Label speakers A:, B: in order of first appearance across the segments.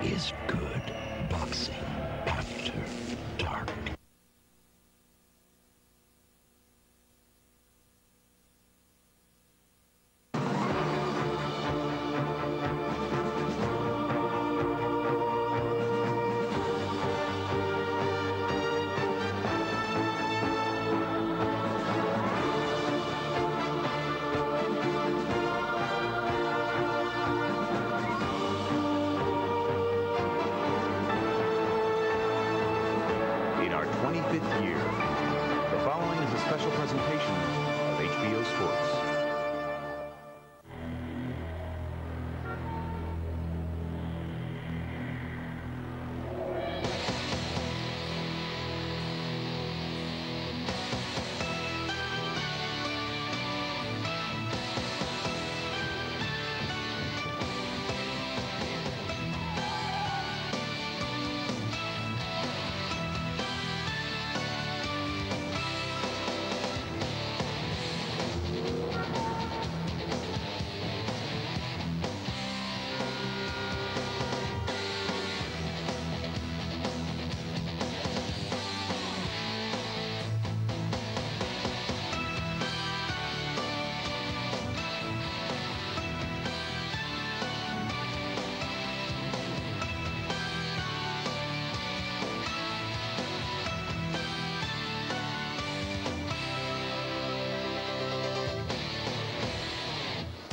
A: is good boxing after dark.
B: In our 25th year, the following is a special presentation of HBO Sports.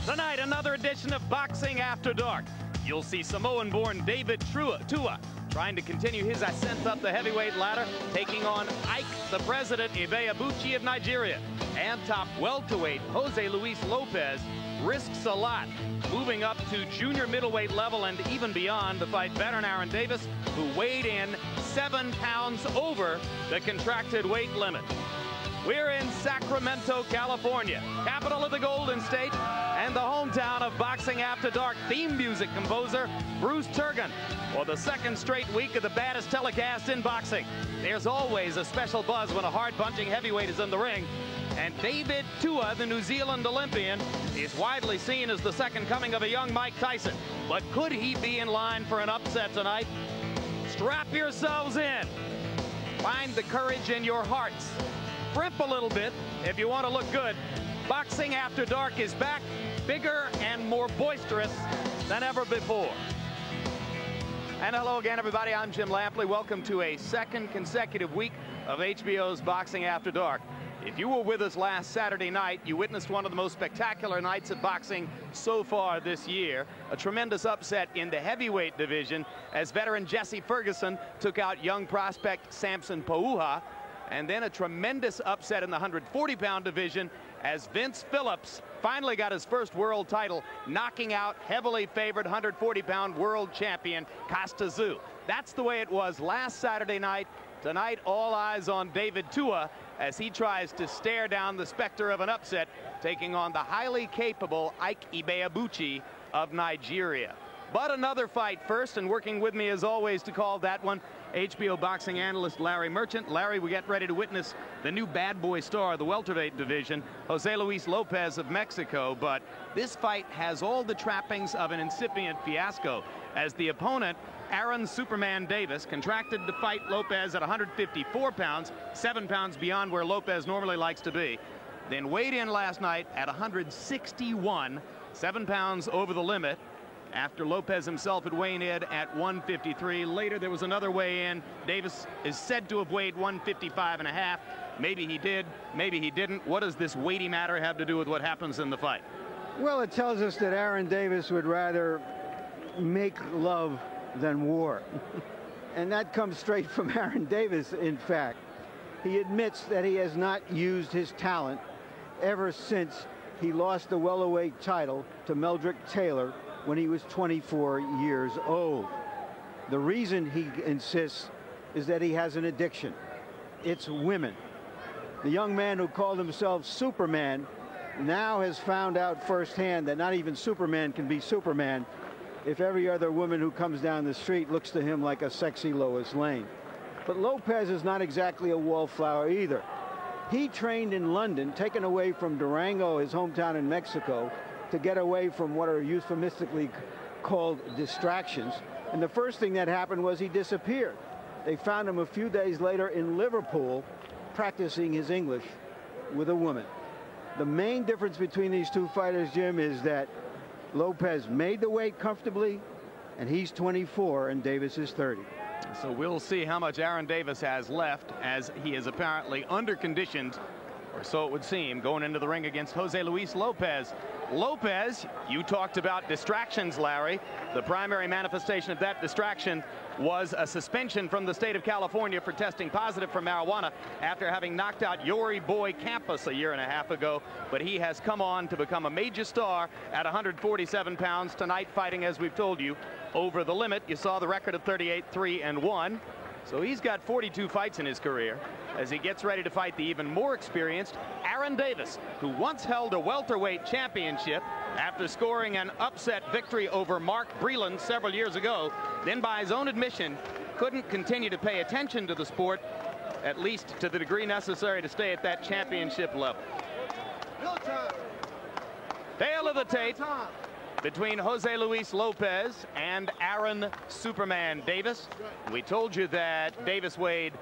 C: Tonight, another edition of Boxing After Dark. You'll see Samoan-born David Tua trying to continue his ascent up the heavyweight ladder, taking on Ike, the president, Ibeabuchi of Nigeria. And top welterweight Jose Luis Lopez risks a lot, moving up to junior middleweight level and even beyond to fight veteran Aaron Davis, who weighed in 7 pounds over the contracted weight limit. We're in Sacramento, California, capital of the Golden State, and the hometown of Boxing After Dark theme music composer Bruce Turgon. For the second straight week of the baddest telecast in boxing, there's always a special buzz when a hard-punching heavyweight is in the ring. And David Tua, the New Zealand Olympian, is widely seen as the second coming of a young Mike Tyson. But could he be in line for an upset tonight? Strap yourselves in. Find the courage in your hearts. Primp a little bit if you want to look good. Boxing After Dark is back, bigger and more boisterous than ever before. And hello again, everybody. I'm Jim Lampley. Welcome to a second consecutive week of HBO's Boxing After Dark. If you were with us last Saturday night, you witnessed one of the most spectacular nights of boxing so far this year. A tremendous upset in the heavyweight division as veteran Jesse Ferguson took out young prospect Samson Pauha. And then a tremendous upset in the 140-pound division as Vince Phillips finally got his first world title, knocking out heavily favored 140-pound world champion Costa Tszyu. That's the way it was last Saturday night. Tonight, all eyes on David Tua as he tries to stare down the specter of an upset, taking on the highly capable Ike Ibeabuchi of Nigeria. But another fight first, and working with me as always to call that one, HBO boxing analyst Larry Merchant. Larry, we get ready to witness the new bad boy star of the welterweight division, Jose Luis Lopez of Mexico. But this fight has all the trappings of an incipient fiasco, as the opponent, Aaron Superman Davis, contracted to fight Lopez at 154 pounds, 7 pounds beyond where Lopez normally likes to be. Then weighed in last night at 161, 7 pounds over the limit, after Lopez himself had weighed in at 153. Later, there was another weigh-in. Davis is said to have weighed 155 and a half. Maybe he did, maybe he didn't. What does this weighty matter have to do with what happens in the fight?
D: Well, it tells us that Aaron Davis would rather make love than war. And that comes straight from Aaron Davis, in fact. He admits that he has not used his talent ever since he lost the welterweight title to Meldrick Taylor when he was 24 years old. The reason he insists is that he has an addiction. It's women. The young man who called himself Superman now has found out firsthand that not even Superman can be Superman if every other woman who comes down the street looks to him like a sexy Lois Lane. But Lopez is not exactly a wallflower either. He trained in London, taken away from Durango, his hometown in Mexico, to get away from what are euphemistically called distractions. And the first thing that happened was he disappeared. They found him a few days later in Liverpool practicing his English with a woman. The main difference between these two fighters, Jim, is that Lopez made the weight comfortably, and he's 24 and Davis is 30.
C: So we'll see how much Aaron Davis has left, as he is apparently under-conditioned, or so it would seem, going into the ring against Jose Luis Lopez. Lopez, you talked about distractions, Larry. The primary manifestation of that distraction was a suspension from the state of California for testing positive for marijuana after having knocked out Yori Boy Campos a year and a half ago. But he has come on to become a major star at 147 pounds tonight, fighting, as we've told you, over the limit. You saw the record of 38-3-1. So he's got 42 fights in his career as he gets ready to fight the even more experienced Aaron Davis, who once held a welterweight championship after scoring an upset victory over Mark Breland several years ago. Then, by his own admission, couldn't continue to pay attention to the sport, at least to the degree necessary to stay at that championship level. Tale of the tape between Jose Luis Lopez and Aaron Superman Davis. We told you that Davis weighed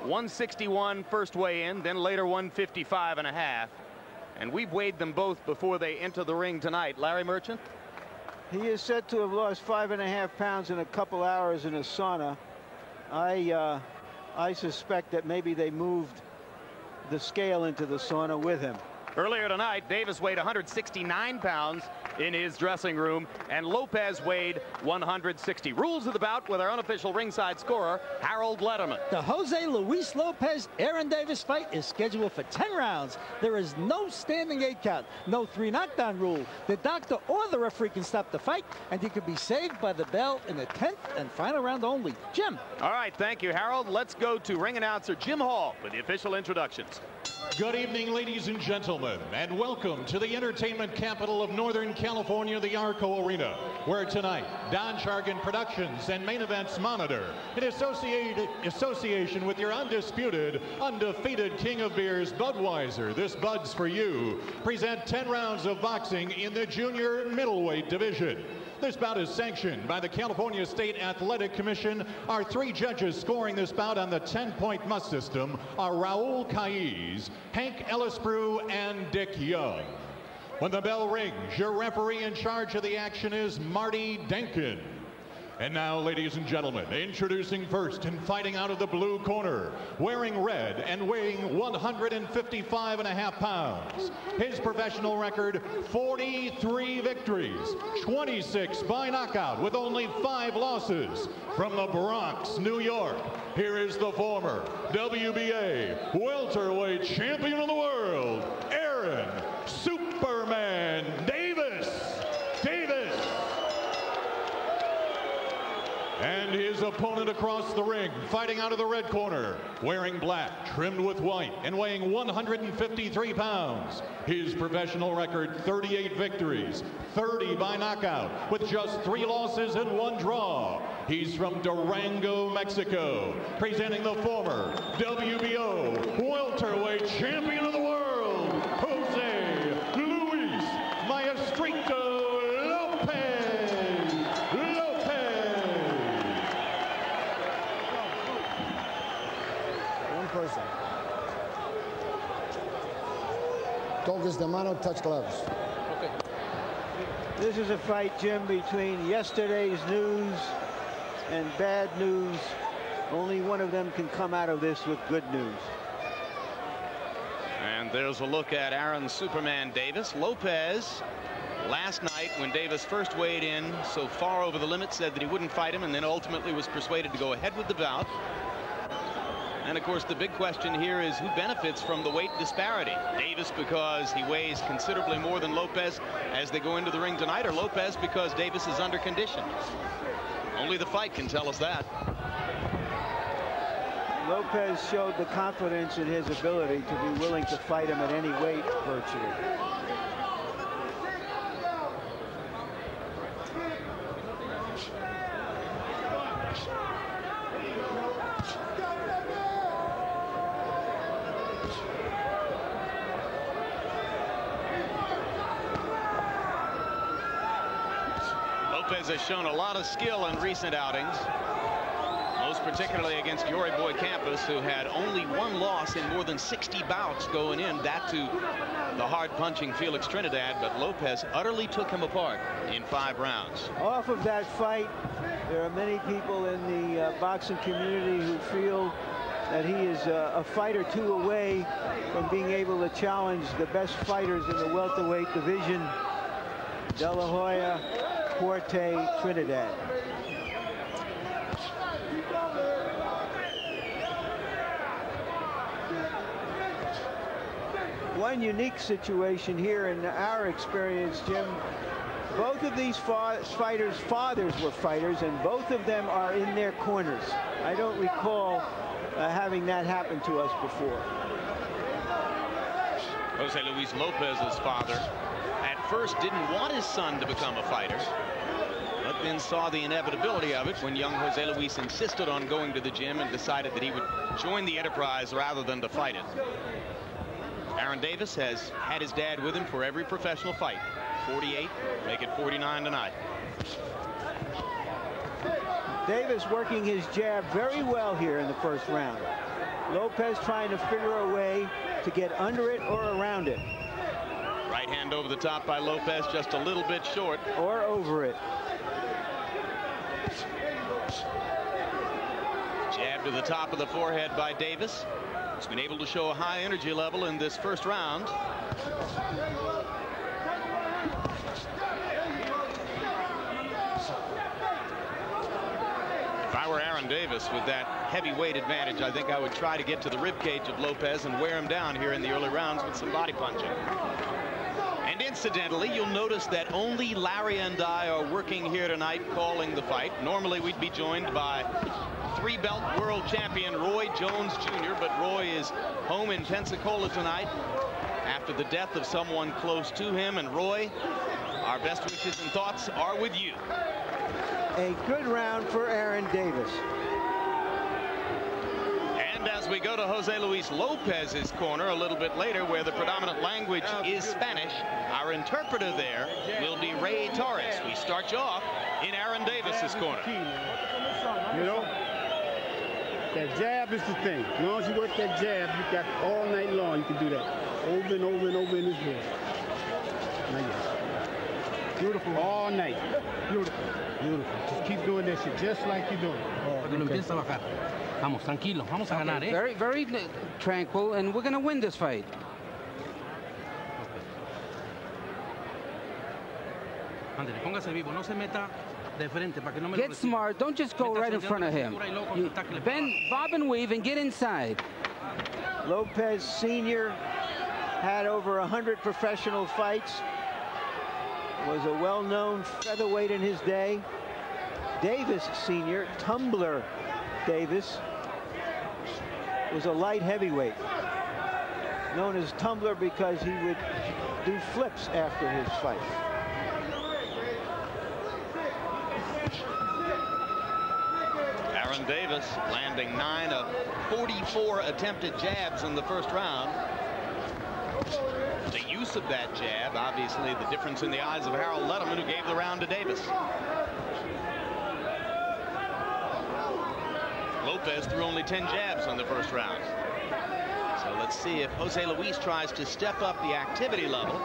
C: 161 first weigh-in, then later 155.5. And we've weighed them both before they enter the ring tonight. Larry Merchant?
D: He is said to have lost 5.5 pounds in a couple hours in a sauna. I suspect that maybe they moved the scale into the sauna with him.
C: Earlier tonight, Davis weighed 169 pounds in his dressing room, and Lopez weighed 160. Rules of the bout with our unofficial ringside scorer, Harold Letterman.
E: The Jose Luis Lopez Aaron Davis fight is scheduled for 10 rounds. There is no standing 8 count, no 3 knockdown rule. The doctor or the referee can stop the fight, and he could be saved by the bell in the 10th and final round only. Jim.
C: All right, thank you, Harold. Let's go to ring announcer Jim Hall for the official introductions.
F: Good evening, ladies and gentlemen, and welcome to the entertainment capital of Northern California, the Arco Arena, where tonight, Don Chargan Productions and Main Events Monitor, in association with your undisputed, undefeated king of beers, Budweiser, this Bud's for you, present 10 rounds of boxing in the junior middleweight division. This bout is sanctioned by the California State Athletic Commission. Our 3 judges scoring this bout on the 10-point must system are Raul Caiz, Hank Ellisbrew, and Dick Young. When the bell rings, your referee in charge of the action is Marty Denkin. And now, ladies and gentlemen, introducing first and fighting out of the blue corner, wearing red and weighing 155.5 pounds. His professional record, 43 victories, 26 by knockout with only 5 losses. From the Bronx, New York, here is the former WBA welterweight champion of the world, Aaron Superman Davis. And his opponent across the ring, fighting out of the red corner, wearing black, trimmed with white, and weighing 153 pounds. His professional record, 38 victories, 30 by knockout, with just 3 losses and 1 draw. He's from Durango, Mexico, presenting the former WBO welterweight champion of the world, Jose Luis Maestrito Lopez.
G: Person. Toques de mano, touch gloves.
D: Okay. This is a fight, Jim, between yesterday's news and bad news. Only one of them can come out of this with good news.
C: And there's a look at Aaron Superman Davis. Lopez, last night when Davis first weighed in so far over the limit, said that he wouldn't fight him, and then ultimately was persuaded to go ahead with the bout. And of course, the big question here is who benefits from the weight disparity? Davis because he weighs considerably more than Lopez as they go into the ring tonight, or Lopez because Davis is under condition? Only the fight can tell us that.
D: Lopez showed the confidence in his ability to be willing to fight him at any weight, virtually.
C: Lopez has shown a lot of skill in recent outings, most particularly against Yori Boy Campos, who had only one loss in more than 60 bouts going in, that to the hard-punching Felix Trinidad, but Lopez utterly took him apart in 5 rounds.
D: Off of that fight, there are many people in the boxing community who feel that he is a fight or two away from being able to challenge the best fighters in the welterweight division, De La Hoya, Forte, Trinidad. One unique situation here in our experience, Jim. Both of these fighters' fathers were fighters, and both of them are in their corners. I don't recall having that happen to us before.
C: Jose Luis Lopez's father at first didn't want his son to become a fighter, but then saw the inevitability of it when young Jose Luis insisted on going to the gym and decided that he would join the enterprise rather than to fight it. Aaron Davis has had his dad with him for every professional fight. 48, make it 49 tonight.
D: Davis working his jab very well here in the first round. Lopez trying to figure a way to get under it or around it.
C: Right hand over the top by Lopez, just a little bit short.
D: Or over it.
C: Jab to the top of the forehead by Davis. He's been able to show a high energy level in this first round. If I were Aaron Davis with that heavyweight advantage, I think I would try to get to the ribcage of Lopez and wear him down here in the early rounds with some body punching. And incidentally, you'll notice that only Larry and I are working here tonight calling the fight. Normally we'd be joined by 3-belt world champion Roy Jones Jr., but Roy is home in Pensacola tonight after the death of someone close to him. And Roy, our best wishes and thoughts are with you.
D: A good round for Aaron Davis.
C: And as we go to Jose Luis Lopez's corner a little bit later, where the predominant language is Spanish, our interpreter there will be Ray Torres. We start you off in Aaron Davis's corner.
H: You know, that jab is the thing. As long as you work that jab, you got all night long. You can do that over and over and over in his head. Beautiful. All night. Beautiful. Beautiful. Just keep doing that shit just like you're doing.
I: Vamos, tranquilo. Vamos a ganar, eh? Very, very tranquil, and we're going to win this fight. Ándale, póngase vivo. No se meta de frente para que no me lo reciba. Get smart. Don't just go right in front of him. Bend, bob and weave, and get inside.
D: Lopez Sr. had over 100 professional fights. Was a well-known featherweight in his day. Davis Sr., Tumbler Davis, was a light heavyweight, known as Tumbler because he would do flips after his fight.
C: Aaron Davis landing 9 of 44 attempted jabs in the first round. The use of that jab, obviously the difference in the eyes of Harold Letterman, who gave the round to Davis. Lopez threw only 10 jabs in the first round. So let's see if Jose Luis tries to step up the activity level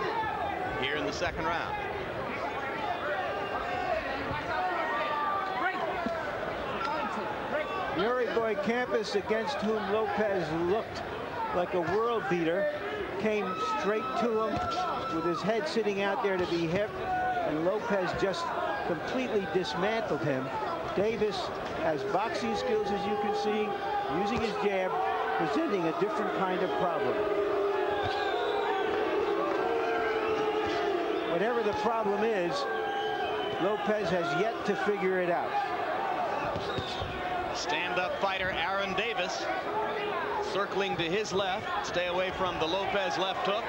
C: here in the second round.
D: Yuri Boy Campos, against whom Lopez looked like a world beater, came straight to him with his head sitting out there to be hit, and Lopez just completely dismantled him. Davis has boxing skills, as you can see, using his jab, presenting a different kind of problem. Whatever the problem is, Lopez has yet to figure it out.
C: Stand-up fighter Aaron Davis circling to his left. Stay away from the Lopez left hook.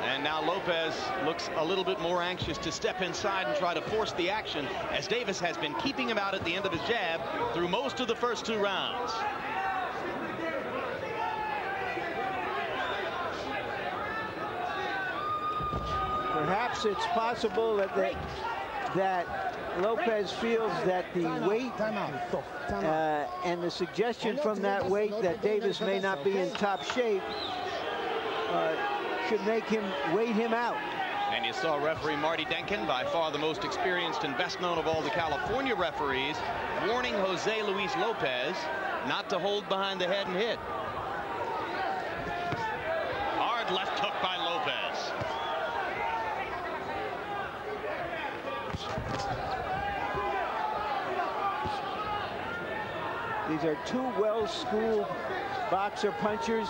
C: And now Lopez looks a little bit more anxious to step inside and try to force the action, as Davis has been keeping him out at the end of his jab through most of the first 2 rounds.
D: Perhaps it's possible that Lopez feels that the weight and the suggestion from that weight that Davis may not be in top shape should make him wait him out.
C: And you saw referee Marty Denkin, by far the most experienced and best known of all the California referees, warning Jose Luis Lopez not to hold behind the head and hit. Hard left hook by Lopez.
D: These are two well-schooled boxer punchers.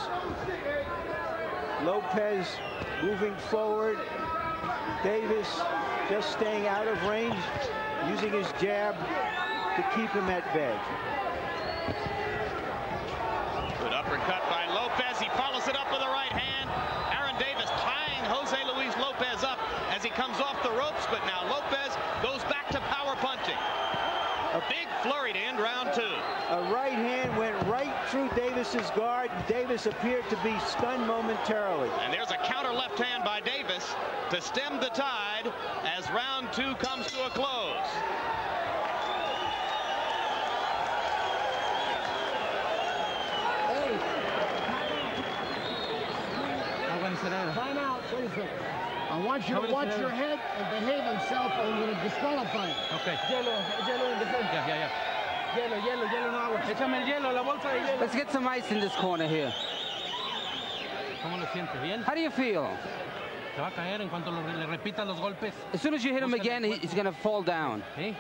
D: Lopez moving forward. Davis just staying out of range, using his jab to keep him at bay.
C: Good uppercut by Lopez. He follows it up with the right hand. Aaron Davis tying Jose Luis Lopez up as he comes off the ropes, but now Lopez goes back to power punching. A big flurry to end round two.
D: A right hand went right through Davis's guard. Davis appeared to be stunned momentarily.
C: And there's a counter left hand by Davis to stem the tide as round two comes to a close.
G: Time out. Wait a second. I want you to watch your head and behave himself, or I'm going to disqualify him.
I: Okay. Hielo in defense. Yeah. Hielo, no agua. Échame el hielo, la bolsa de hielo. Let's get some ice in this corner here.
J: ¿Cómo lo sientes? ¿Bien?
I: How do you feel?
J: Se va a caer en cuanto le repita los golpes.
I: As soon as you hit him again, he's going to fall down.
J: ¿Sí?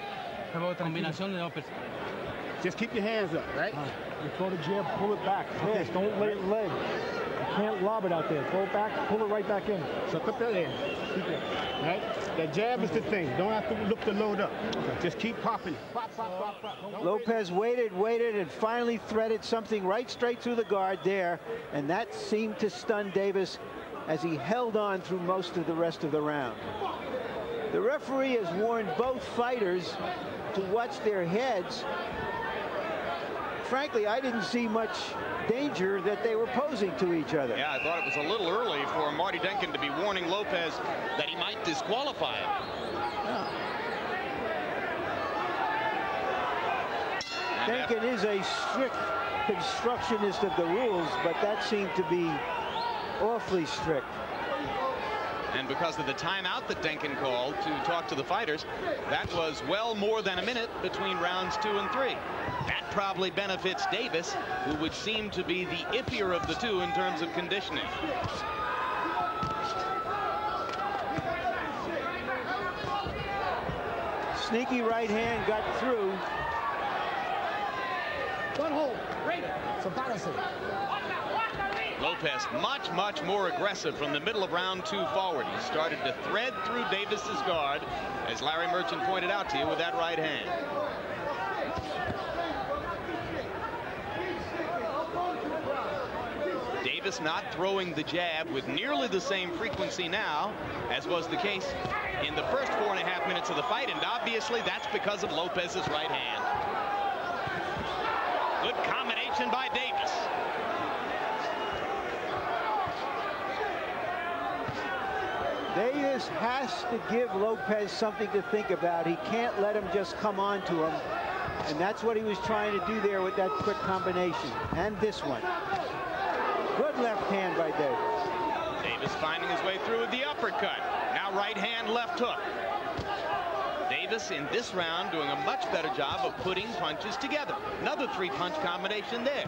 J: Combinación de Lopez.
H: Just keep your hands up, right?
K: You throw the jab, pull it back. Yes, don't let it leg. You can't lob it out there. Throw it back, pull it right back in.
H: So put that in. Keep it. Right? That jab is the thing. Don't have to look to load up. Just keep popping it. Pop.
D: Lopez waited, and finally threaded something right straight through the guard there, and that seemed to stun Davis as he held on through most of the rest of the round. The referee has warned both fighters to watch their heads. Frankly, I didn't see much danger that they were posing to each other.
C: Yeah, I thought it was a little early for Marty Denkin to be warning Lopez that he might disqualify him.
D: Yeah. Denkin is a strict constructionist of the rules, but that seemed to be awfully strict.
C: And because of the timeout that Denkin called to talk to the fighters, that was well more than a minute between rounds 2 and 3. That probably benefits Davis, who would seem to be the iffier of the two in terms of conditioning.
D: Sneaky right hand got through.
G: One hold. It's a balancing.
C: Lopez much more aggressive from the middle of round 2 forward. He started to thread through Davis's guard, as Larry Merchant pointed out to you, with that right hand. Davis not throwing the jab with nearly the same frequency now as was the case in the first 4.5 minutes of the fight, and obviously that's because of Lopez's right hand. Good combination by Davis.
D: Davis has to give Lopez something to think about. He can't let him just come on to him. And that's what he was trying to do there with that quick combination. And this one. Good left hand by Davis.
C: Davis finding his way through with the uppercut. Now right hand, left hook. Davis in this round doing a much better job of putting punches together. Another 3-punch combination there.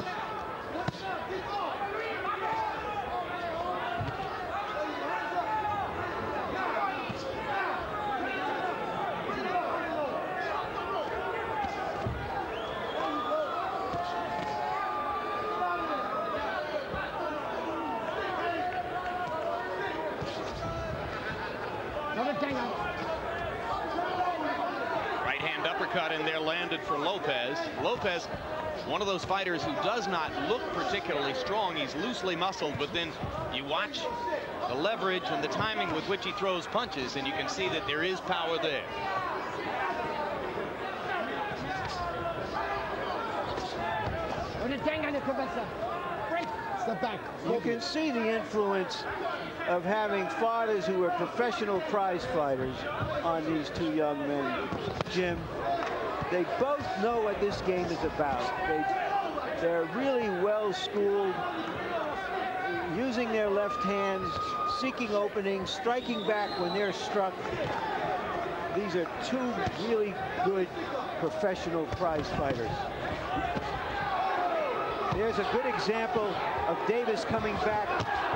C: Right hand uppercut in there landed for Lopez. Lopez, one of those fighters who does not look particularly strong. He's loosely muscled, but then you watch the leverage and the timing with which he throws punches, and you can see that there is power there.
G: Step back.
D: You can see the influence of having fathers who are professional prize fighters on these two young men. Jim, they both know what this game is about. They're really well schooled, using their left hands, seeking openings, striking back when they're struck. These are two really good professional prize fighters. There's a good example of Davis coming back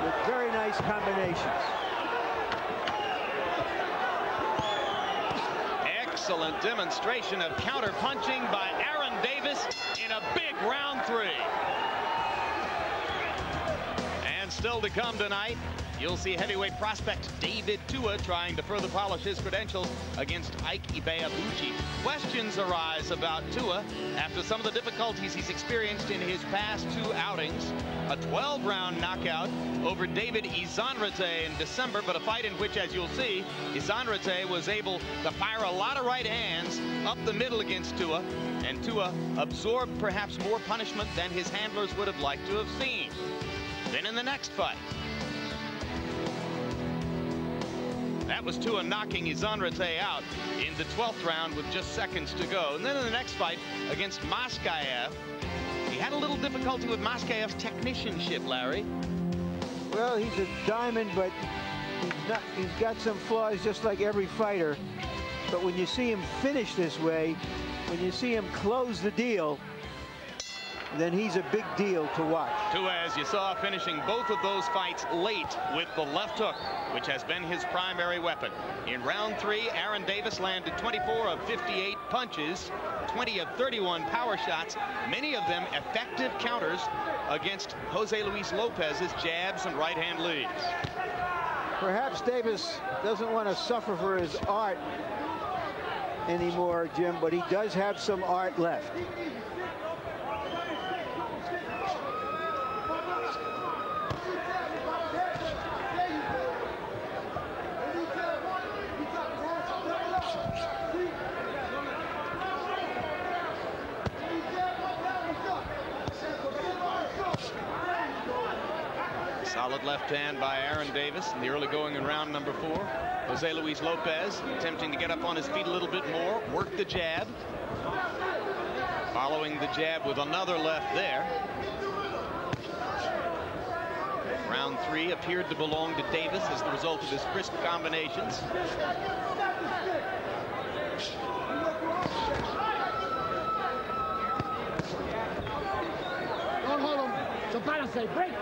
D: with very nice combinations.
C: Excellent demonstration of counter-punching by Aaron Davis in a big round 3. And still to come tonight, you'll see heavyweight prospect David Tua trying to further polish his credentials against Ike Ibeabuchi. Questions arise about Tua after some of the difficulties he's experienced in his past 2 outings. A 12-round knockout over David Izanrate in December, but a fight in which, as you'll see, Izanrate was able to fire a lot of right hands up the middle against Tua, and Tua absorbed perhaps more punishment than his handlers would have liked to have seen. Then in the next fight, that was Tua knocking Izanrate out in the 12th round with just seconds to go. And then in the next fight against Moskaev, he had a little difficulty with Moskaev's technicianship, Larry.
D: Well, he's a diamond, but he's got some flaws just like every fighter. But when you see him finish this way, when you see him close the deal, then he's a big deal to watch.
C: Tua, as you saw, finishing both of those fights late with the left hook, which has been his primary weapon. In round 3, Aaron Davis landed 24 of 58 punches, 20 of 31 power shots, many of them effective counters against Jose Luis Lopez's jabs and right-hand leads.
D: Perhaps Davis doesn't want to suffer for his art anymore, Jim, but he does have some art left.
C: Solid left hand by Aaron Davis in the early going in round number 4. Jose Luis Lopez attempting to get up on his feet a little bit more, work the jab. Following the jab with another left there. Round 3 appeared to belong to Davis as the result of his crisp combinations.
G: Don't hold him. So balance, say break.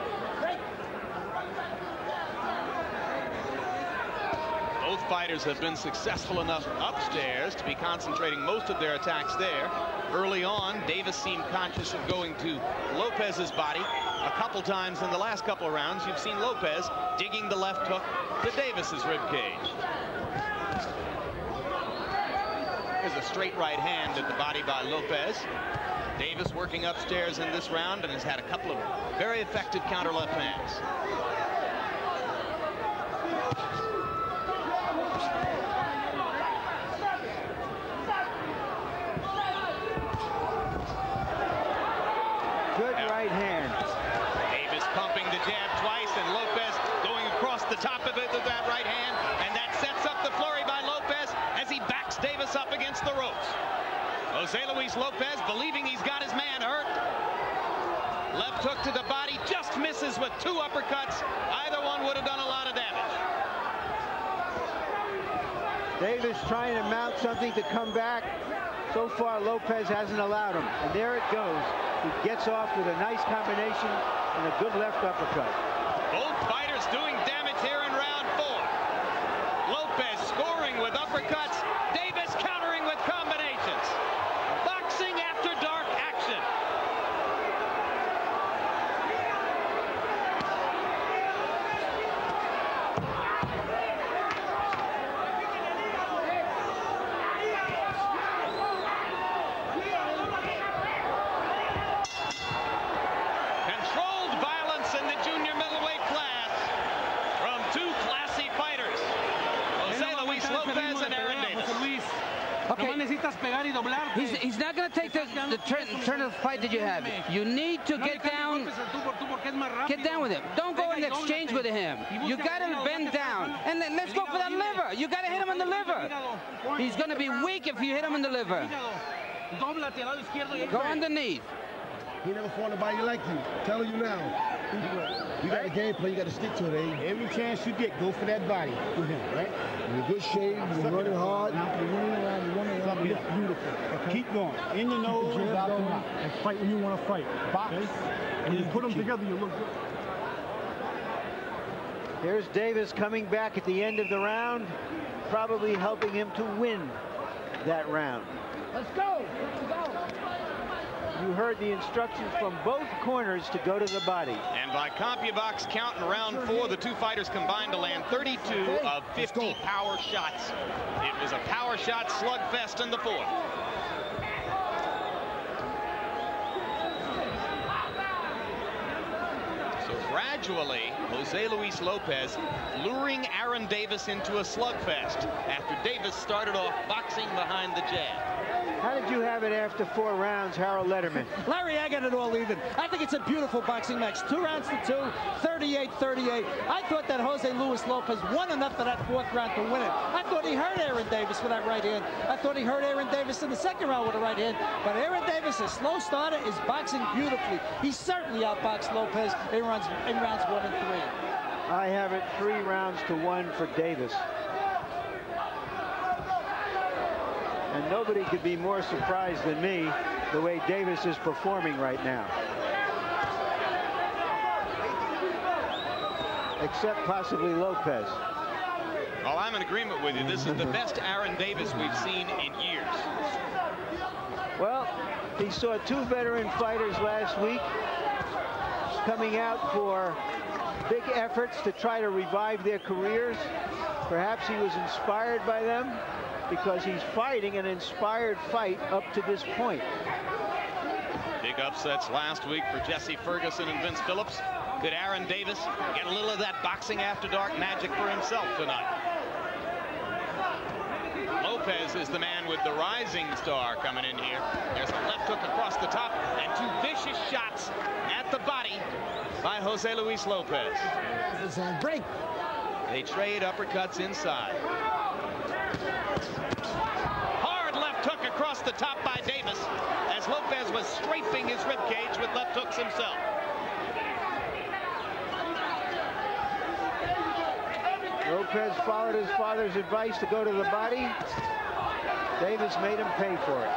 C: Both fighters have been successful enough upstairs to be concentrating most of their attacks there. Early on, Davis seemed conscious of going to Lopez's body. A couple times in the last couple of rounds, you've seen Lopez digging the left hook to Davis's ribcage. There's a straight right hand at the body by Lopez. Davis working upstairs in this round and has had a couple of very effective counter left hands.
D: Good right hand.
C: Davis pumping the jab twice, and Lopez going across the top of it with that right hand, and that sets up the flurry by Lopez as he backs Davis up against the ropes. Jose Luis Lopez believing he's got his man hurt. Left hook to the body, just misses with 2 uppercuts. Either one would have done a lot of damage.
D: Davis trying to mount something to come back. So far, Lopez hasn't allowed him. And there it goes. He gets off with a nice combination and a good left uppercut.
C: Both fighters doing damage here in round 4. Lopez scoring with uppercuts. Davis countering with combinations. Boxing after dark action. Lopez and Aaron Davis.
I: He's not going to take the turn of the fight that you have. You need to get down with him. Don't go and exchange with him. You got to bend down. And let's go for that liver. You got to hit him in the liver. He's going to be weak if you hit him in the liver. Go underneath.
G: He never fought nobody like you. Telling you now. You got a game plan, you got to stick to it, eh? Every chance you get, go for that body with him, right? You're in good shape, you're running hard. You're running around, you look beautiful. Okay? Keep going. In the nose, out the mouth.
K: And fight when you want to fight. Box. Okay? And you put them together, you look good.
D: Here's Davis coming back at the end of the round, probably helping him to win that round.
G: Let's go. Let's go.
D: You heard the instructions from both corners to go to the body.
C: And by CompuBox count in round 4, the two fighters combined to land 32 of 50 power shots. It was a power shot slugfest in the 4th. So gradually, Jose Luis Lopez luring Aaron Davis into a slugfest after Davis started off boxing behind the jab.
D: How did you have it after 4 rounds, Harold Letterman?
E: Larry, I got it all even. I think it's a beautiful boxing match. 2 rounds to 2, 38-38. I thought that Jose Luis Lopez won enough of that 4th round to win it. I thought he hurt Aaron Davis with that right hand. I thought he hurt Aaron Davis in the 2nd round with a right hand. But Aaron Davis, a slow starter, is boxing beautifully. He certainly outboxed Lopez in rounds 1 and 3.
D: I have it 3 rounds to 1 for Davis. And nobody could be more surprised than me the way Davis is performing right now. Except possibly Lopez.
C: Well, I'm in agreement with you. This is the best Aaron Davis we've seen in years.
D: Well, he saw 2 veteran fighters last week coming out for big efforts to try to revive their careers. Perhaps he was inspired by them, because he's fighting an inspired fight up to this point.
C: Big upsets last week for Jesse Ferguson and Vince Phillips. Could Aaron Davis get a little of that boxing after dark magic for himself tonight? Lopez is the man with the rising star coming in here. There's a left hook across the top and 2 vicious shots at the body by Jose Luis Lopez.
G: It's on break.
C: They trade uppercuts inside. Hard left hook across the top by Davis as Lopez was strafing his ribcage with left hooks himself.
D: Lopez followed his father's advice to go to the body. Davis made him pay for it.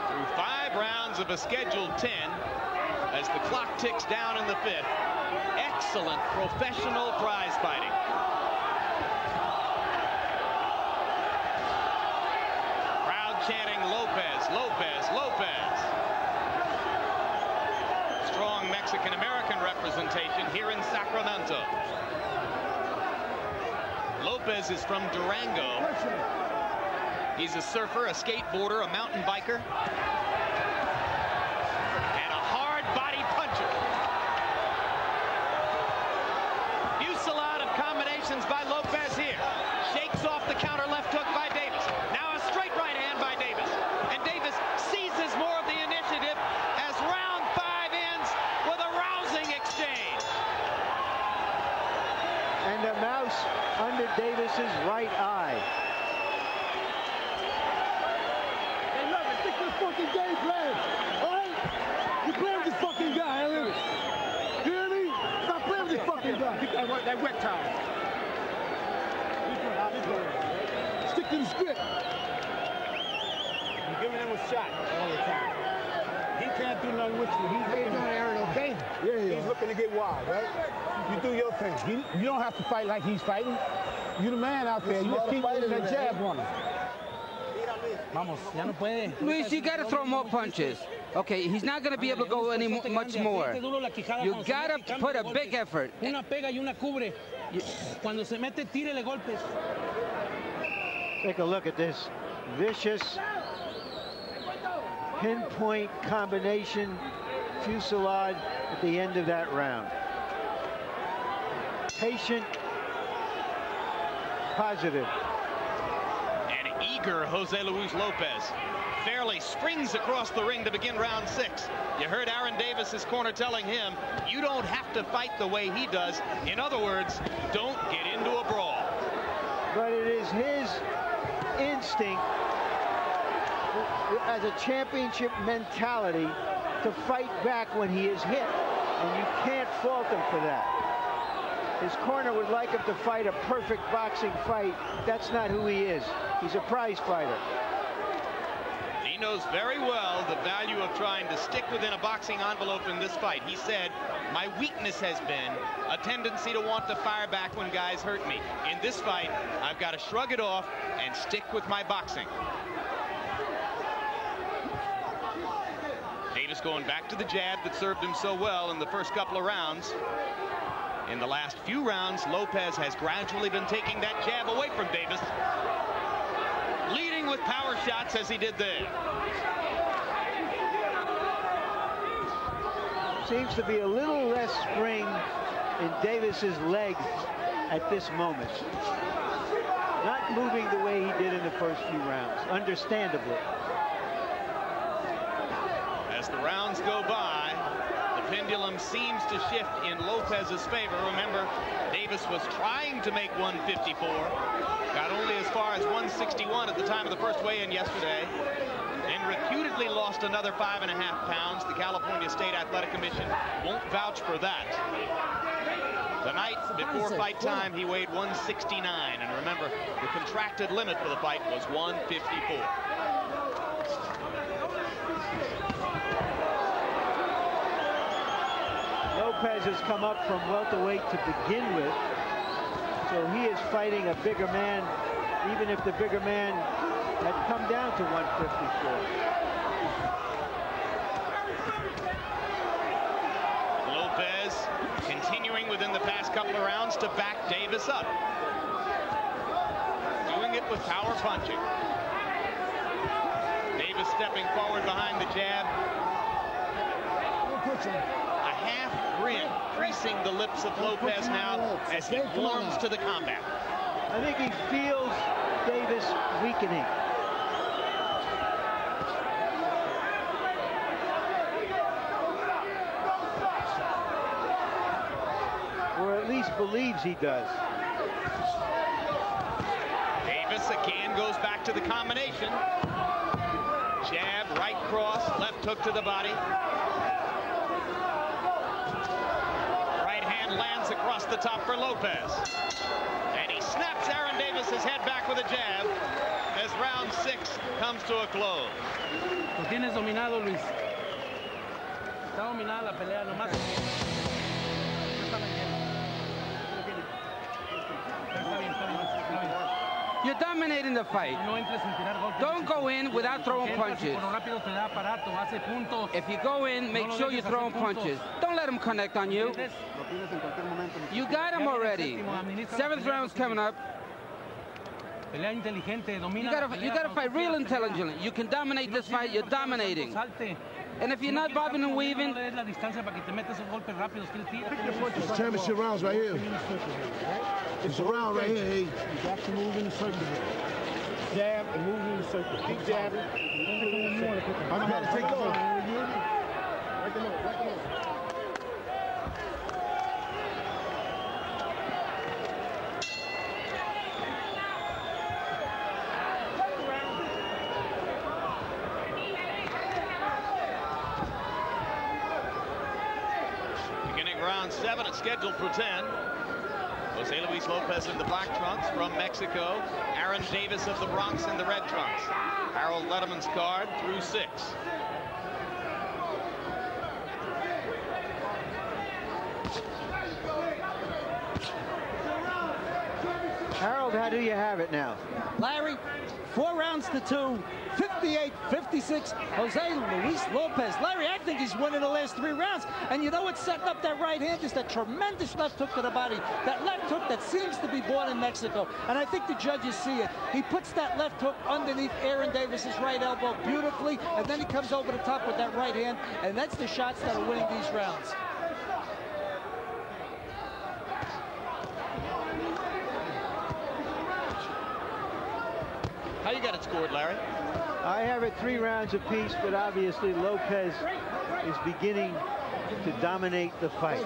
C: Through 5 rounds of a scheduled 10, as the clock ticks down in the 5th. Excellent professional prize fighting. Chanting Lopez, Lopez, Lopez. Strong Mexican-American representation here in Sacramento. Lopez is from Durango. He's a surfer, a skateboarder, a mountain biker, and a hard body puncher. Fusillade of combinations by Lopez here. Shakes off the counter left hook by Davis. Now a straight right hand by Davis. And Davis seizes more of the initiative as round 5 ends with a rousing exchange.
D: And a mouse under Davis's right eye.
G: Hey, look, stick to the fucking game plan. All right? You play with this fucking guy, Lewis. You hear me? Stop playing with this fucking guy. Get that wet towel. Stick to the script. You're giving him a shot all the time. He can't do nothing with you. He's doing Aaron, okay? Yeah. He's looking to get wild, right? You do your thing. You don't have to fight like he's fighting. You're the man out there. You just keep using that jab on him.
J: Vamos, ya no puede.
I: Luis, you got to throw more punches. Okay, he's not going to be able to go much more. You got to put a big effort.
J: Una pega y una cubre. Cuando se mete, tírele golpes.
D: Take a look at this vicious pinpoint combination fusillade at the end of that round. Patient, positive.
C: And eager Jose Luis Lopez fairly springs across the ring to begin round 6. You heard Aaron Davis's corner telling him, you don't have to fight the way he does. In other words, don't get into a brawl.
D: But it is his instinct as a championship mentality to fight back when he is hit. And you can't fault him for that. His corner would like him to fight a perfect boxing fight. That's not who he is. He's a prize fighter.
C: He knows very well the value of trying to stick within a boxing envelope in this fight. He said, my weakness has been a tendency to want to fire back when guys hurt me. In this fight, I've got to shrug it off and stick with my boxing. Davis going back to the jab that served him so well in the first couple of rounds. In the last few rounds, Lopez has gradually been taking that jab away from Davis, leading with power shots as he did there.
D: Seems to be a little less spring in Davis's legs at this moment. Not moving the way he did in the first few rounds, understandably.
C: As the rounds go by, the pendulum seems to shift in Lopez's favor. Remember, Davis was trying to make 154. Got only as far as 161 at the time of the first weigh-in yesterday. And reputedly lost another 5.5 pounds. The California State Athletic Commission won't vouch for that. Tonight, before fight time, he weighed 169. And remember, the contracted limit for the fight was 154.
D: Lopez has come up from welterweight to begin with, so he is fighting a bigger man, even if the bigger man had come down to 154.
C: Lopez continuing within the past couple of rounds to back Davis up, doing it with power punching. Davis stepping forward behind the jab. A half grin creasing the lips of Lopez now as he warms to the combat.
D: I think he feels Davis weakening. Or at least believes he does.
C: Davis again goes back to the combination. Jab, right cross, left hook to the body. Lands across the top for Lopez. And he snaps Aaron Davis's head back with a jab as round 6 comes to a close.
J: Lo tienes dominado, Luis. Está dominada la pelea, nomás.
I: You're dominating the fight. Don't go in without throwing punches. If you go in, make sure you're throwing punches. Don't let him connect on you. You got him already. 7th round's coming up. You gotta fight real intelligently. You can dominate this fight. You're dominating. And if you're not bobbing and weaving,
G: It's championship rounds right here. It's a round right here. You got to move in the circle. Jab and move in the circle. Keep jabbing. I'm about to take off. Right the note, right the note.
C: Round 7 is scheduled for 10. Jose Luis Lopez in the black trunks from Mexico. Aaron Davis of the Bronx in the red trunks. Harold Letterman's card through 6.
D: Harold, how do you have it now?
E: Larry, 4 rounds to 2, 58-56, Jose Luis Lopez. Larry, I think he's winning the last 3 rounds. And you know what's setting up that right hand is that tremendous left hook to the body. That left hook that seems to be born in Mexico. And I think the judges see it. He puts that left hook underneath Aaron Davis's right elbow beautifully, and then he comes over the top with that right hand. And that's the shots that are winning these rounds.
C: you got it scored, Larry?
D: I have it 3 rounds apiece, but obviously Lopez is beginning to dominate the fight.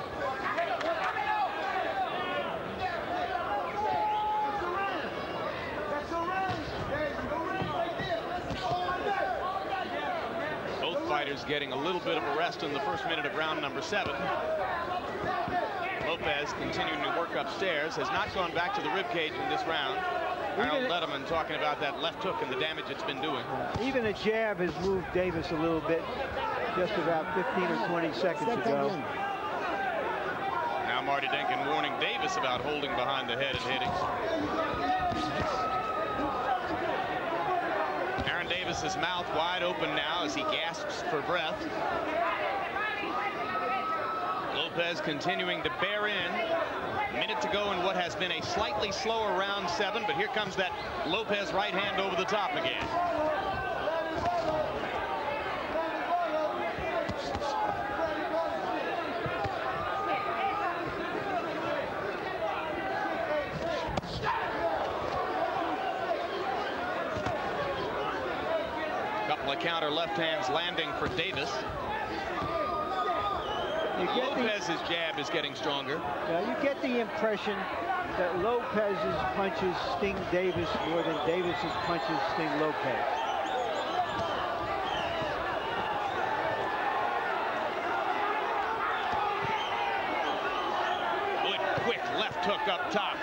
C: Both fighters getting a little bit of a rest in the first minute of round number 7. Lopez continuing to work upstairs, has not gone back to the ribcage in this round. Harold Letterman talking about that left hook and the damage it's been doing.
D: Even a jab has moved Davis a little bit just about 15 or 20 seconds ago.
C: Now Marty Denkin warning Davis about holding behind the head and hitting. Aaron Davis's mouth wide open now as he gasps for breath. Lopez continuing to bear in. A minute to go in what has been a slightly slower round 7, but here comes that Lopez right hand over the top again. Couple of counter left hands landing for Davis. Lopez's jab is getting stronger.
D: Yeah, you get the impression that Lopez's punches sting Davis more than Davis's punches sting Lopez.
C: Good quick left hook up top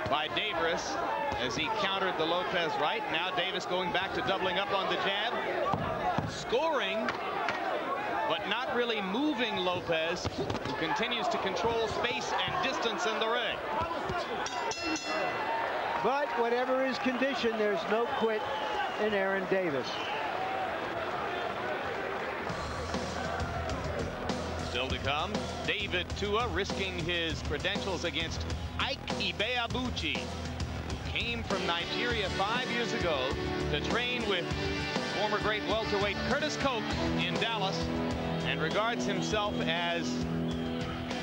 C: by Davis as he countered the Lopez right. Now Davis going back to doubling up on the jab. Scoring, but not really moving Lopez, who continues to control space and distance in the ring.
D: But whatever his condition, there's no quit in Aaron Davis.
C: Still to come, David Tua risking his credentials against Ike Ibeabuchi, who came from Nigeria 5 years ago to train with former great welterweight Curtis Koch in Dallas, and regards himself as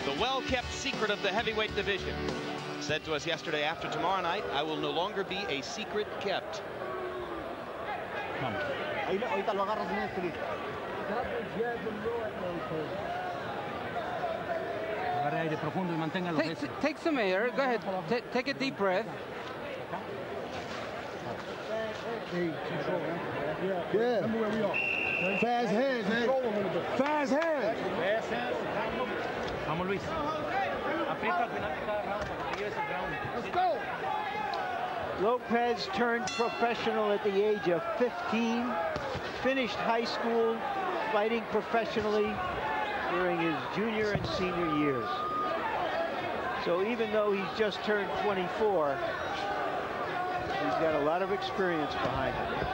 C: the well-kept secret of the heavyweight division. Said to us yesterday, after tomorrow night, I will no longer be a secret kept.
I: Take some air. Go ahead. Take a deep breath.
G: Yeah. Remember where we are. Fast hands, man. Fast hands.
J: Fast hands. Vamos, Luis. Aprieta al final de cada round para que lleves el ground.
G: Let's go.
D: Lopez turned professional at the age of 15, finished high school fighting professionally during his junior and senior years. So even though he's just turned 24, he's got a lot of experience behind him.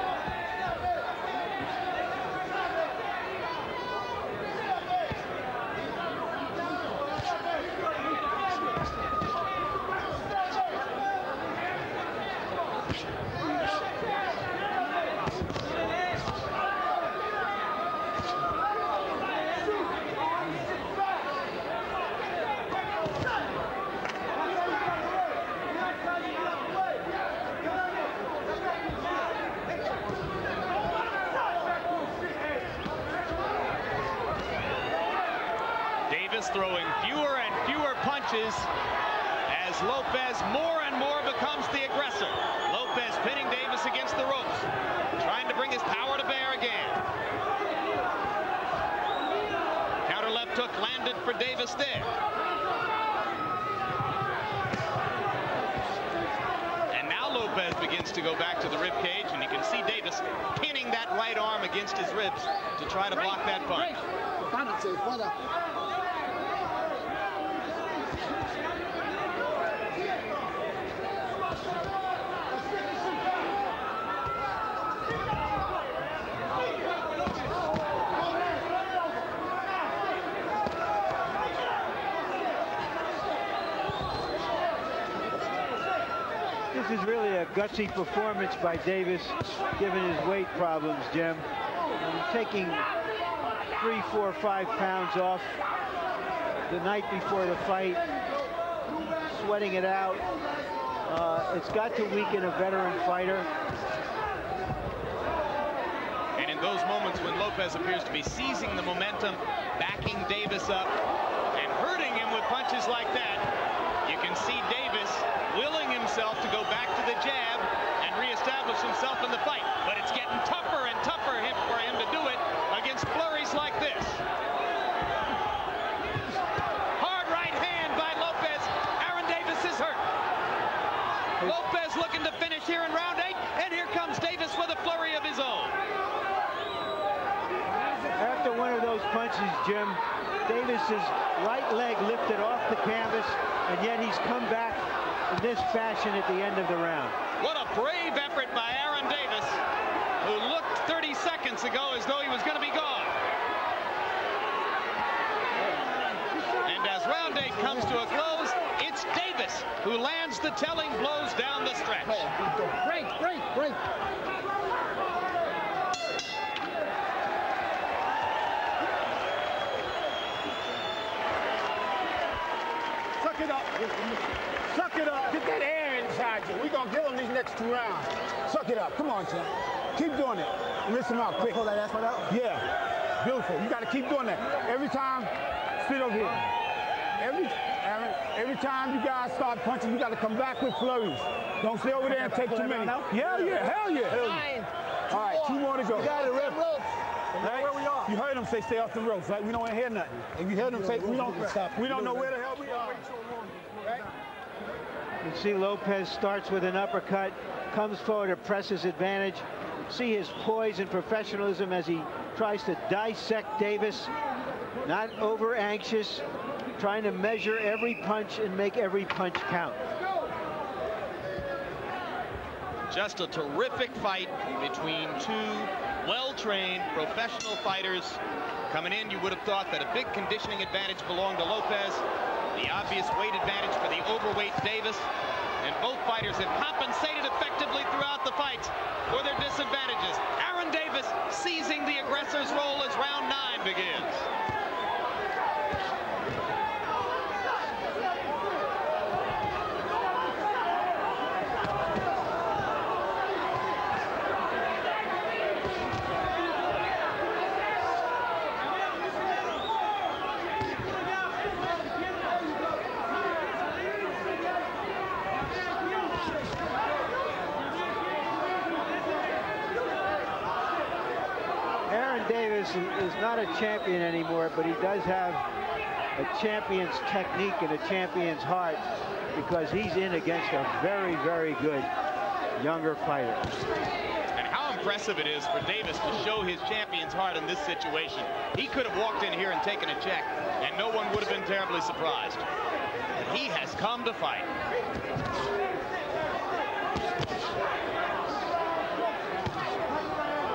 C: Throwing fewer and fewer punches as Lopez more and more becomes the aggressor. Lopez pinning Davis against the ropes, trying to bring his power to bear again. Counter left hook landed for Davis there. And now Lopez begins to go back to the rib cage, and you can see Davis pinning that right arm against his ribs to try to block that punch.
D: This is really a gutsy performance by Davis, given his weight problems, Jim. Taking 3, 4, 5 pounds off the night before the fight, sweating it out. It's got to weaken a veteran fighter.
C: And those moments when Lopez appears to be seizing the momentum, backing Davis up, and hurting him with punches like that, you can see Davis willing himself to go back to the jab and reestablish himself in the fight. But it's getting tougher and tougher for him to do it against flurries like this. Hard right hand by Lopez. Aaron Davis is hurt. Lopez looking to finish here in round 8, and here comes Davis with a flurry of his own.
D: After one of those punches, Jim, Davis's right leg lifted off the canvas, and yet he's come back in this fashion at the end of the round.
C: What a brave effort by Aaron Davis, who looked 30 seconds ago as though he was going to be gone. And as round 8 comes to a close, it's Davis who lands the telling blows down the stretch.
G: Break, break, break. Suck it up. Suck it up. Get that air inside you. We're going to give him these next 2 rounds. Suck it up. Come on, Tim. Keep doing it. Rinse him out quick. Pull that ass right out? Yeah. Beautiful. You got to keep doing that. Every time, sit over here. Every time you guys start punching, you got to come back with flurries. Don't stay over there and take too many. Hell yeah. Hell yeah. All right, 2 more to go. You got it, Rip. Right? Where we are. You heard him say stay off the ropes, right? We don't hear nothing. And you heard him say we don't know where the hell we are. Right?
D: You see Lopez starts with an uppercut, comes forward to press his advantage. See his poise and professionalism as he tries to dissect Davis. Not over anxious, trying to measure every punch and make every punch count.
C: Just a terrific fight between 2 well-trained professional fighters. Coming in, you would have thought that a big conditioning advantage belonged to Lopez. The obvious weight advantage for the overweight Davis. And both fighters have compensated effectively throughout the fights for their disadvantages. Aaron Davis seizing the aggressor's role as round 9 begins.
D: Davis is not a champion anymore, but he does have a champion's technique and a champion's heart, because he's in against a very, very good younger fighter.
C: And how impressive it is for Davis to show his champion's heart in this situation. He could have walked in here and taken a check, and no one would have been terribly surprised. But he has come to fight.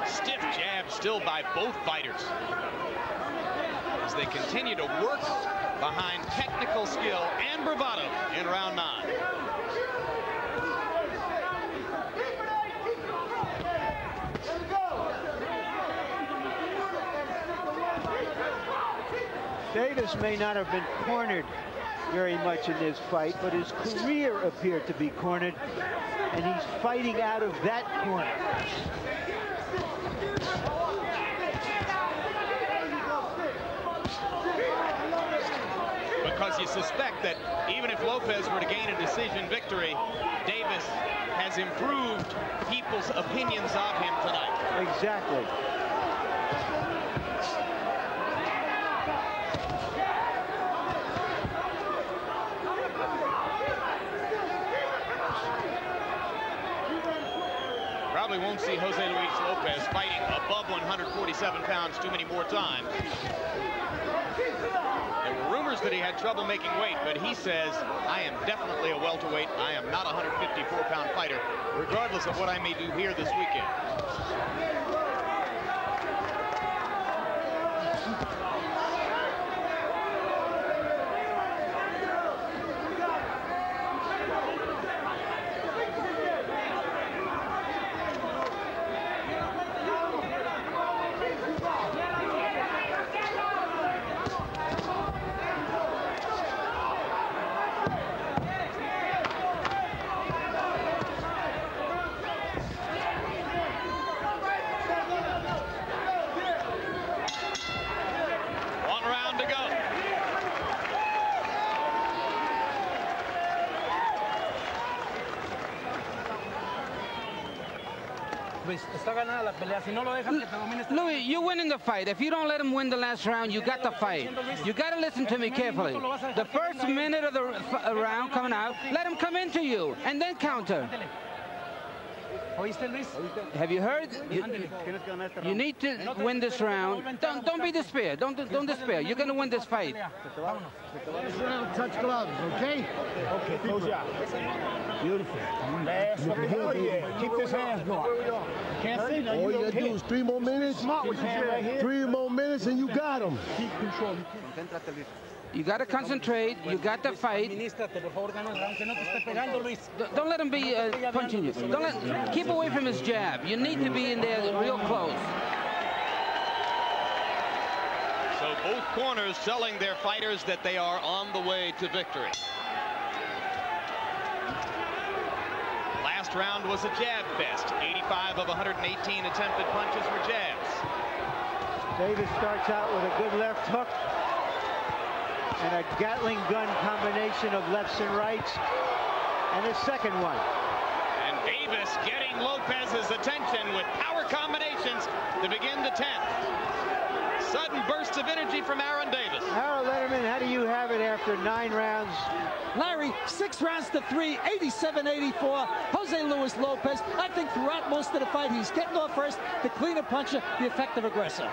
C: Stiff jab still by both fighters as they continue to work behind technical skill and bravado in round 9.
D: Davis may not have been cornered very much in this fight, but his career appeared to be cornered, and he's fighting out of that corner.
C: Because you suspect that even if Lopez were to gain a decision victory, Davis has improved people's opinions of him tonight.
D: Exactly.
C: Probably won't see Jose Luis Lopez fighting above 147 pounds too many more times. There were rumors that he had trouble making weight, but he says, I am definitely a welterweight. I am not a 154-pound fighter, regardless of what I may do here this weekend.
J: Luis. Está ganada la pelea. Si no lo dejas que te domine.
I: Louis, you win in the fight. If you don't let him win the last round, you got the fight. You got to listen to me carefully. The first minute of the round coming out, let him come into you, and then counter. Have you heard? You need to win this round. Don't be despair. Don't despair. You're going to win this fight.
G: This round, touch gloves, okay? Okay, close your eyes. Beautiful. Keep this hands going. Can't see nothing. All you got to do is 3 more minutes. Smart with your hand right here. 3 more minutes and you got him. Keep control.
I: You got to concentrate. You got to fight. Don't let him be punching you. Keep away from his jab. You need to be in there real close.
C: So both corners telling their fighters that they are on the way to victory. Last round was a jab fest. 85 of 118 attempted punches were jabs.
D: Davis starts out with a good left hook and a Gatling gun combination of lefts and rights, and his second one.
C: And Davis getting Lopez's attention with power combinations to begin the 10th. Sudden bursts of energy from Aaron Davis.
D: Harold Letterman, how do you have it after 9 rounds?
E: Larry, 6 rounds to 3, 87-84. Jose Luis Lopez. I think throughout most of the fight, he's getting off first, the cleaner puncher, the effective aggressor.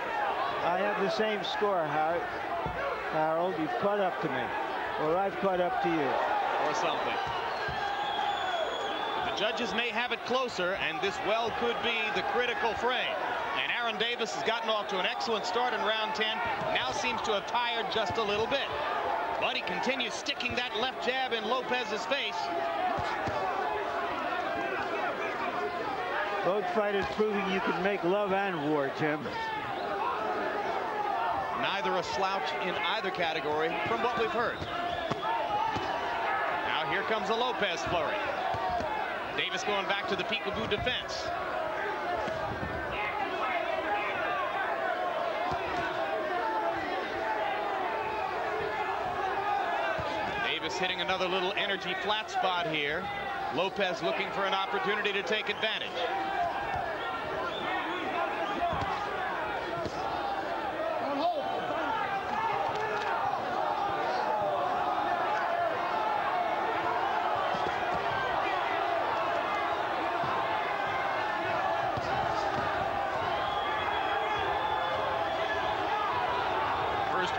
D: I have the same score, Harold. You've caught up to me, or I've caught up to you.
C: Or something. The judges may have it closer, and this well could be the critical frame. And Aaron Davis has gotten off to an excellent start in round 10. Now seems to have tired just a little bit. But he continues sticking that left jab in Lopez's face.
D: Both fighters proving you can make love and war, Jim.
C: Neither a slouch in either category from what we've heard. Now here comes a Lopez flurry. Davis going back to the peekaboo defense. Davis hitting another little energy flat spot here. Lopez looking for an opportunity to take advantage.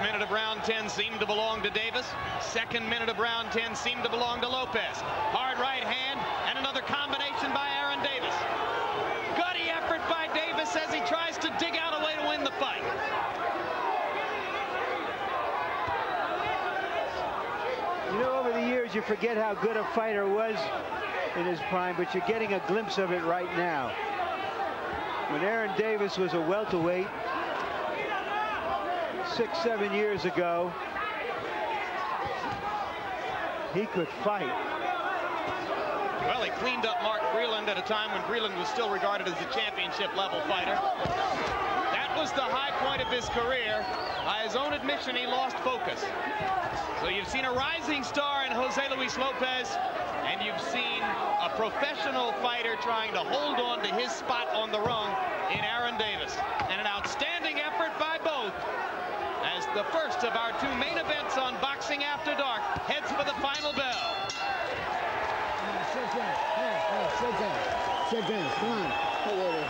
C: Minute of round 10 seemed to belong to Davis. Second minute of round 10 seemed to belong to Lopez. Hard right hand and another combination by Aaron Davis. Gutty effort by Davis as he tries to dig out a way to win the fight.
D: You know, over the years you forget how good a fighter was in his prime, but you're getting a glimpse of it right now. When Aaron Davis was a welterweight 6-7 years ago, he could fight.
C: Well, he cleaned up Mark Breland at a time when Breland was still regarded as a championship level fighter. That was the high point of his career. By his own admission, he lost focus. So you've seen a rising star in Jose Luis Lopez, and you've seen a professional fighter trying to hold on to his spot on the rung in Aaron Davis. And an outstanding effort by both, as the first of our 2 main events on Boxing After Dark heads for the final bell.
G: Sit down. Sit down. Sit down. Come on. Hold on.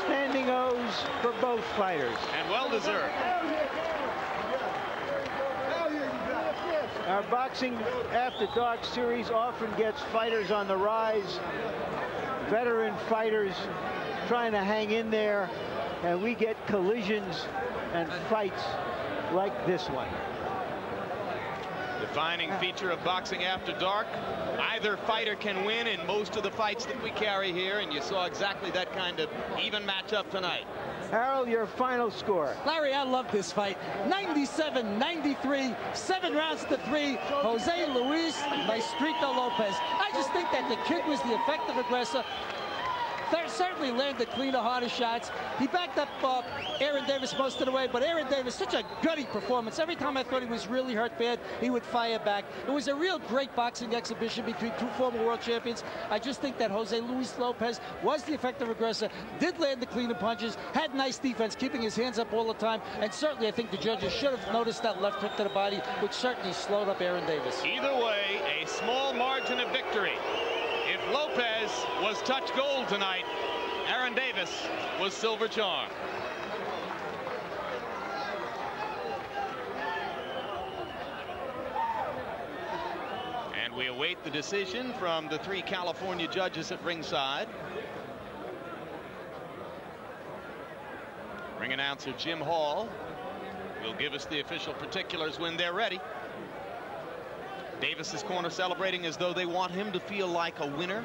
D: Standing O's for both fighters.
C: And well deserved.
D: Our Boxing After Dark series often gets fighters on the rise, veteran fighters trying to hang in there, and we get collisions and fights like this one.
C: Defining feature of Boxing After Dark. Either fighter can win in most of the fights that we carry here, and you saw exactly that kind of even matchup tonight.
D: Harold, your final score.
E: Larry, I love this fight. 97-93, 7 rounds to 3. Jose Luis Maestrito Lopez. I just think that the kid was the effective aggressor. certainly landed cleaner, harder shots. He backed up Aaron Davis most of the way, but Aaron Davis, such a gutty performance. Every time I thought he was really hurt bad, he would fire back. It was a real great boxing exhibition between two former world champions. I just think that Jose Luis Lopez was the effective aggressor, did land the cleaner punches, had nice defense, keeping his hands up all the time, and certainly I think the judges should have noticed that left hook to the body, which certainly slowed up Aaron Davis.
C: Either way, a small margin of victory. If Lopez was touch gold tonight, Aaron Davis was silver charm. And we await the decision from the three California judges at ringside. Ring announcer Jim Hall will give us the official particulars when they're ready. Davis's corner celebrating as though they want him to feel like a winner.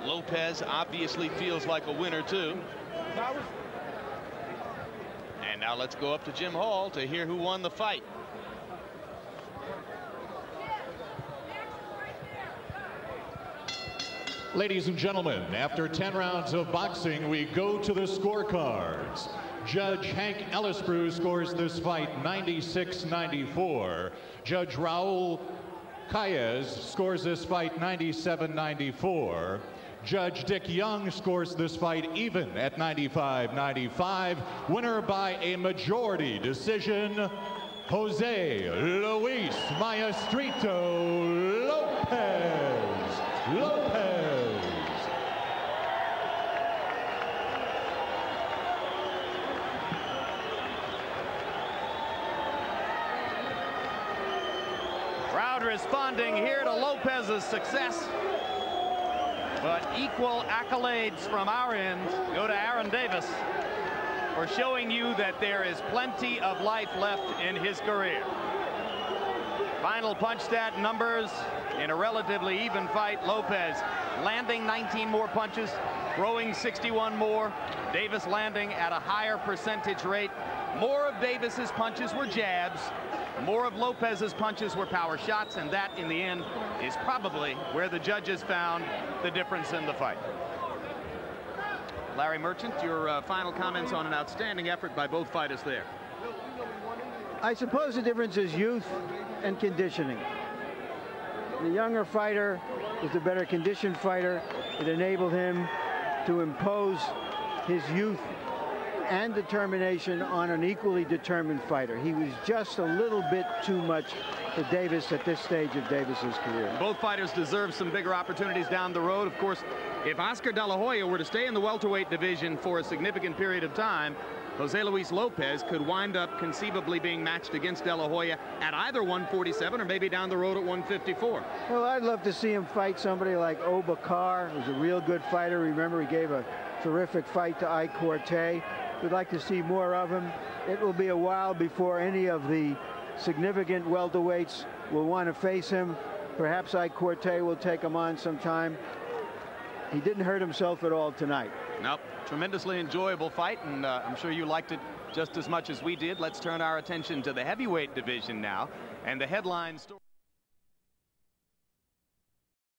C: Lopez obviously feels like a winner too. And now let's go up to Jim Hall to hear who won the fight.
F: Ladies and gentlemen, after 10 rounds of boxing, we go to the scorecards. Judge Hank Ellisbrew scores this fight 96-94. Judge Raul Caez scores this fight 97-94. Judge Dick Young scores this fight even at 95-95. Winner by a majority decision, Jose Luis Maestrito Lopez.
C: Crowd responding here to Lopez's success. But equal accolades from our end go to Aaron Davis for showing you that there is plenty of life left in his career. Final punch stat numbers in a relatively even fight. Lopez landing 19 more punches, throwing 61 more. Davis landing at a higher percentage rate. More of Davis's punches were jabs. More of Lopez's punches were power shots, and that, in the end, is probably where the judges found the difference in the fight. Larry Merchant, your final comments on an outstanding effort by both fighters there.
D: I suppose the difference is youth and conditioning. The younger fighter is the better conditioned fighter. It enabled him to impose his youth and determination on an equally determined fighter. He was just a little bit too much for Davis at this stage of Davis's career.
C: Both fighters deserve some bigger opportunities down the road. Of course, if Oscar De La Hoya were to stay in the welterweight division for a significant period of time, Jose Luis Lopez could wind up conceivably being matched against De La Hoya at either 147 or maybe down the road at 154.
D: Well, I'd love to see him fight somebody like Obakar, who's a real good fighter. Remember, he gave a terrific fight to Ike Corte. We'd like to see more of him. It will be a while before any of the significant welterweights will want to face him. Perhaps Ike Corte will take him on sometime. He didn't hurt himself at all tonight.
C: Nope. Tremendously enjoyable fight, and I'm sure you liked it just as much as we did. Let's turn our attention to the heavyweight division now, and the headline story.